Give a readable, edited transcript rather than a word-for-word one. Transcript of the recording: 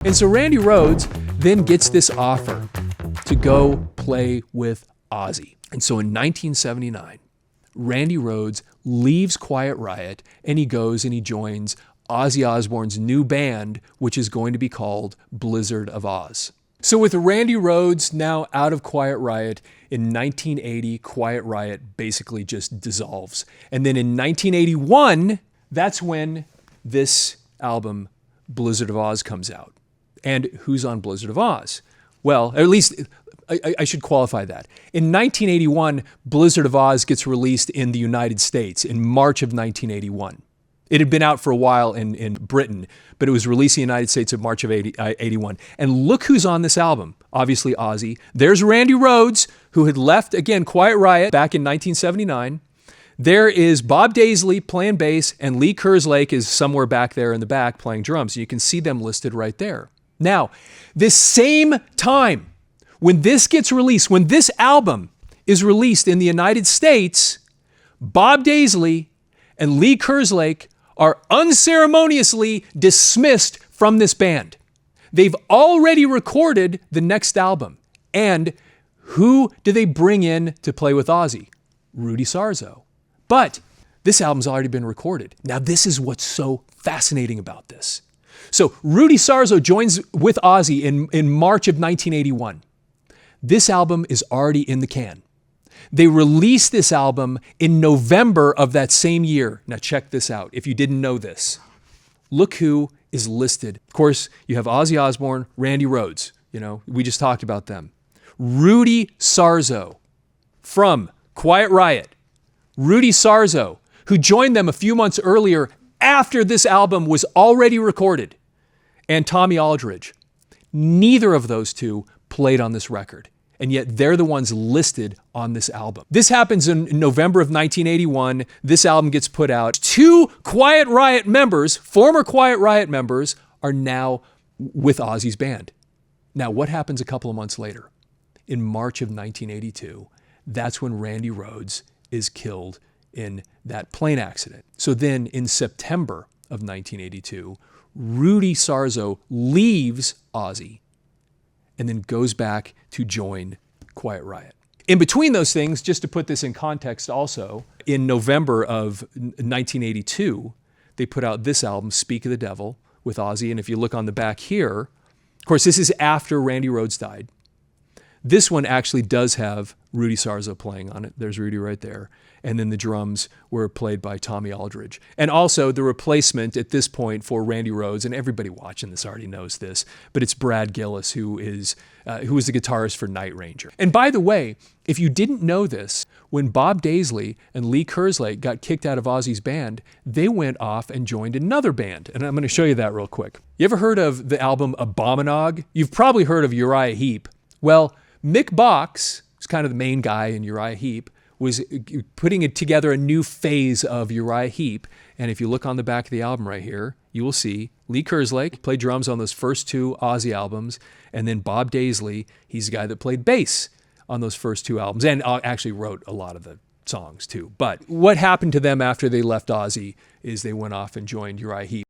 And so Randy Rhoads then gets this offer to go play with Ozzy. And so in 1979, Randy Rhoads leaves Quiet Riot and he goes and he joins Ozzy Osbourne's new band, which is going to be called Blizzard of Ozz. So with Randy Rhoads now out of Quiet Riot, in 1980, Quiet Riot basically just dissolves. And then in 1981, that's when this album, Blizzard of Ozz, comes out. And who's on Blizzard of Ozz? Well, at least I should qualify that. In 1981, Blizzard of Ozz gets released in the United States in March of 1981. It had been out for a while in Britain, but it was released in the United States in March of 81. And look who's on this album. Obviously Ozzy. There's Randy Rhoads, who had left, again, Quiet Riot back in 1979. There is Bob Daisley playing bass, and Lee Kerslake is somewhere back there in the back playing drums. You can see them listed right there. Now, this same time, when this gets released, when this album is released in the United States, Bob Daisley and Lee Kerslake are unceremoniously dismissed from this band. They've already recorded the next album. And who do they bring in to play with Ozzy? Rudy Sarzo. But this album's already been recorded. Now, this is what's so fascinating about this. So Rudy Sarzo joins with Ozzy in March of 1981. This album is already in the can. They released this album in November of that same year. Now check this out, if you didn't know this. Look who is listed. Of course, you have Ozzy Osbourne, Randy Rhoads. We just talked about them. Rudy Sarzo from Quiet Riot. Rudy Sarzo, who joined them a few months earlier after this album was already recorded. And Tommy Aldridge. Neither of those two played on this record, and yet they're the ones listed on this album. This happens in November of 1981. This album gets put out. Two Quiet Riot members, former Quiet Riot members, are now with Ozzy's band. Now, what happens a couple of months later? In March of 1982, that's when Randy Rhoads is killed in that plane accident. So then in September of 1982, Rudy Sarzo leaves Ozzy and then goes back to join Quiet Riot. In between those things, just to put this in context also, in November of 1982, they put out this album, Speak of the Devil, with Ozzy. And if you look on the back here, of course, this is after Randy Rhoads died. This one actually does have Rudy Sarzo playing on it. There's Rudy right there. And then the drums were played by Tommy Aldridge. And also the replacement at this point for Randy Rhoads, and everybody watching this already knows this, but it's Brad Gillis, who is the guitarist for Night Ranger. And by the way, if you didn't know this, when Bob Daisley and Lee Kerslake got kicked out of Ozzy's band, they went off and joined another band. And I'm going to show you that real quick. You ever heard of the album Abominog? You've probably heard of Uriah Heep. Well, Mick Box, who's kind of the main guy in Uriah Heep, was putting it together a new phase of Uriah Heep. And if you look on the back of the album right here, you will see Lee Kerslake played drums on those first two Ozzy albums. And then Bob Daisley, he's the guy that played bass on those first two albums and actually wrote a lot of the songs too. But what happened to them after they left Ozzy is they went off and joined Uriah Heep.